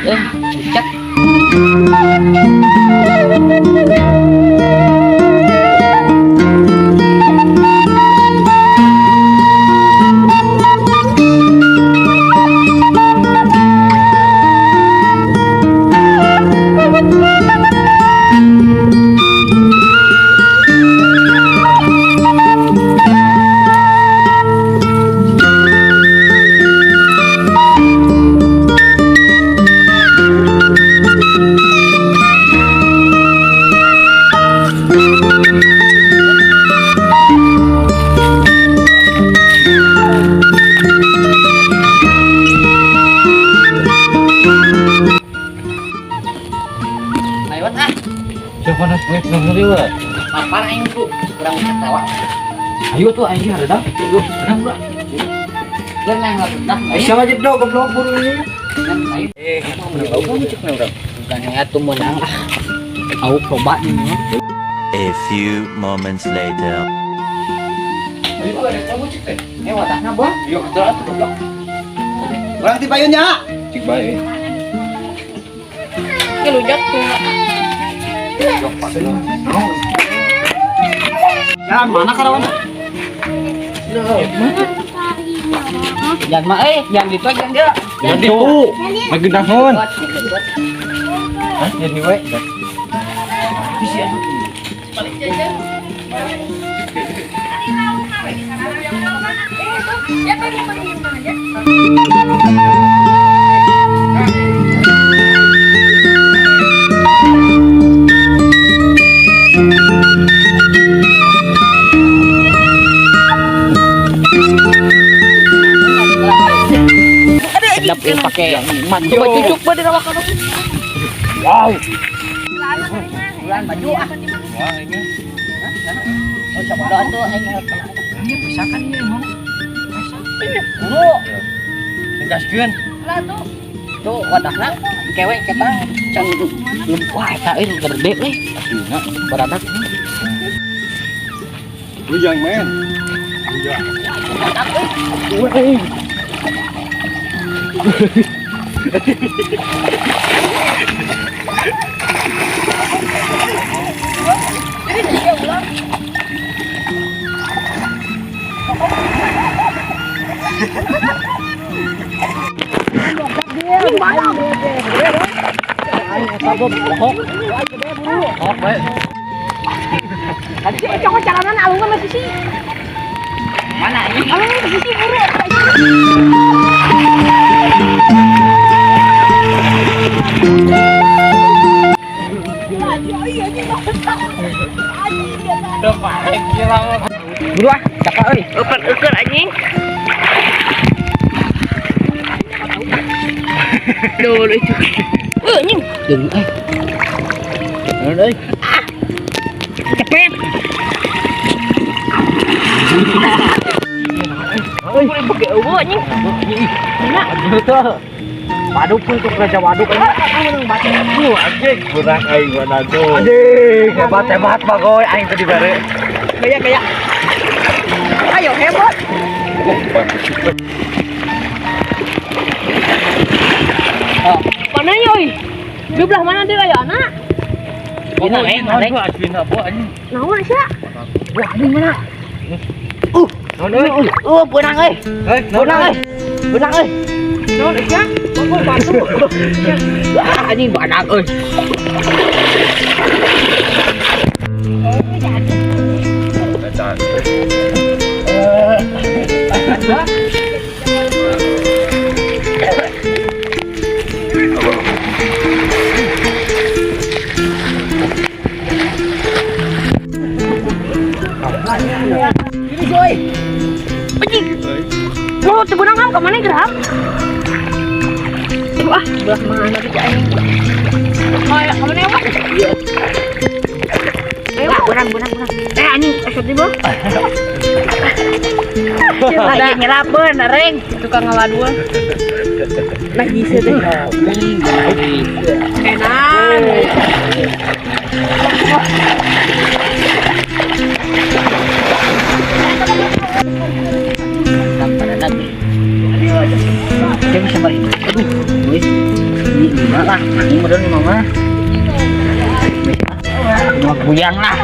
cek. Apa aing tuh kurang ketawa. Ayo tuh aing hareudak. Ayo, tenang bro. Geun nang dah. Siapa aja dong goblok buru ini. Ayo. Tahu kamu cek urang. Bukan atuh menang. Au coba nih. A few moments later. Ayo ada kamu cek teh. Wadahna bang. Yuk kita atuh goblok. Orang ti payunnya. Cek bae. Kelujak tuh. Jok pasti. Ya, mana karawan? Jangan mah jangan gitu jangan dia. Jangan ditu. Lagi dahon. Hah, jadi we. Bisi atuh. Sedap yang pakai mantu cucuk pada rawak kamu. Wow. Bulan baju ah. Wah, ini. Oh coba doa tuh aing Ini pisakan ini emang. Buru. Tegaskeun. Lah tuh. Tuh wadahna kewek kita can wah eta gede we. Aslinya. Baradak. Ujang men. Ujang. Baradak we. Weh. Mana ini? Udah pakai kira. Buru ah, cakap euy. Ukur anjing. Dulu itu. Anjing. Jeung Euy. Cepet. Boleh pakai eueuh anjing. Waduk pun tuh kerja waduk ini. Anjing, kurang aing waduk. Anjing, hebat bagoy aing tadi bare. Kayak. Ayo hebat. Mana yoi? Di belah mana dia kayak anak? Ini Mana asli nabo anjing. Naon sih? wah ini mana? Benang euy. Benang euy. Benang euy. Naon sih? Bagus bantu. Anjing benang euy. Ini coy. Anjing. Mau tebenang kamu kemana gerak? Wah, belah mana sih anjing? Oh ya, kamu nih apa? Ayo, bunang. Anjing, esok di bawah. Ada nyelapen, reng, tukang ngeladuan. Lagi sedih. Enak. Dia bisa balik. Aduh, wis. Ini lah, ini modal nih mama. Buyang lah.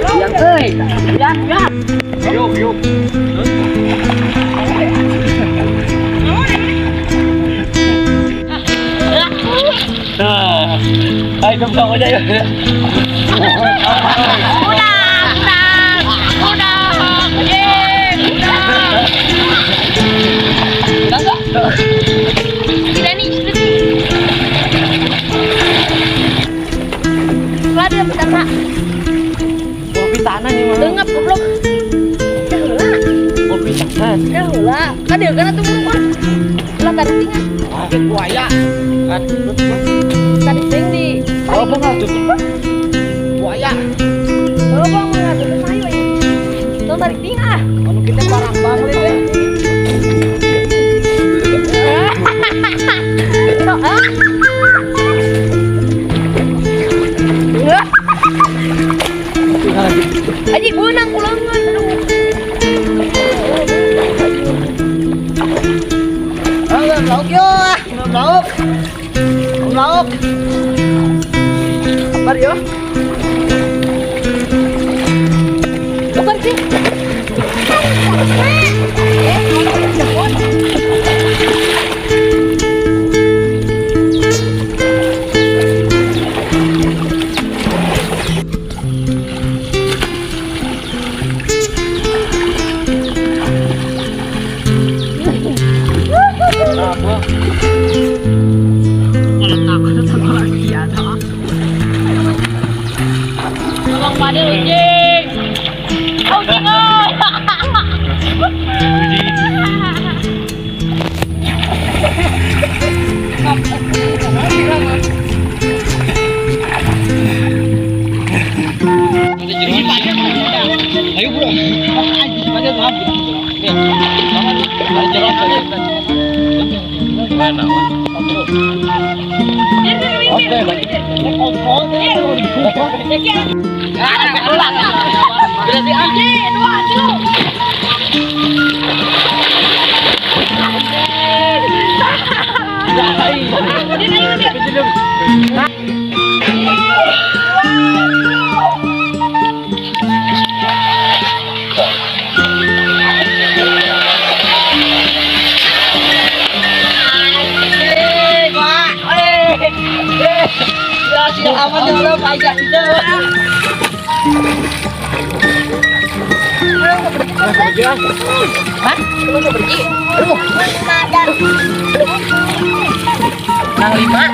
Buyang euy. Buyang. Yuk. Ay, kumsa ko dyan. Ada pertama. Kopi tanah nih mama. Dengap goblok. Kopi tanah. Ya heula. Kadeu kana tuh mun. Lah tadi tinggal. Buaya. Kan. Tadi ting di. Oh, bang tuh. Buaya. Oh, bang mau ngadu ke sayo ya. Tuh tarik tinggal. Anu kita parah banget deh. Aji benang ulangan. Lauk yo, lauk. Lauk. Kabar yo. Bukan sih. Tolong pada anjing. Anjing oi. Ayo bro. Aman dulu pajak itu. Hah? Lu mau pergi? Aduh. Nang 5.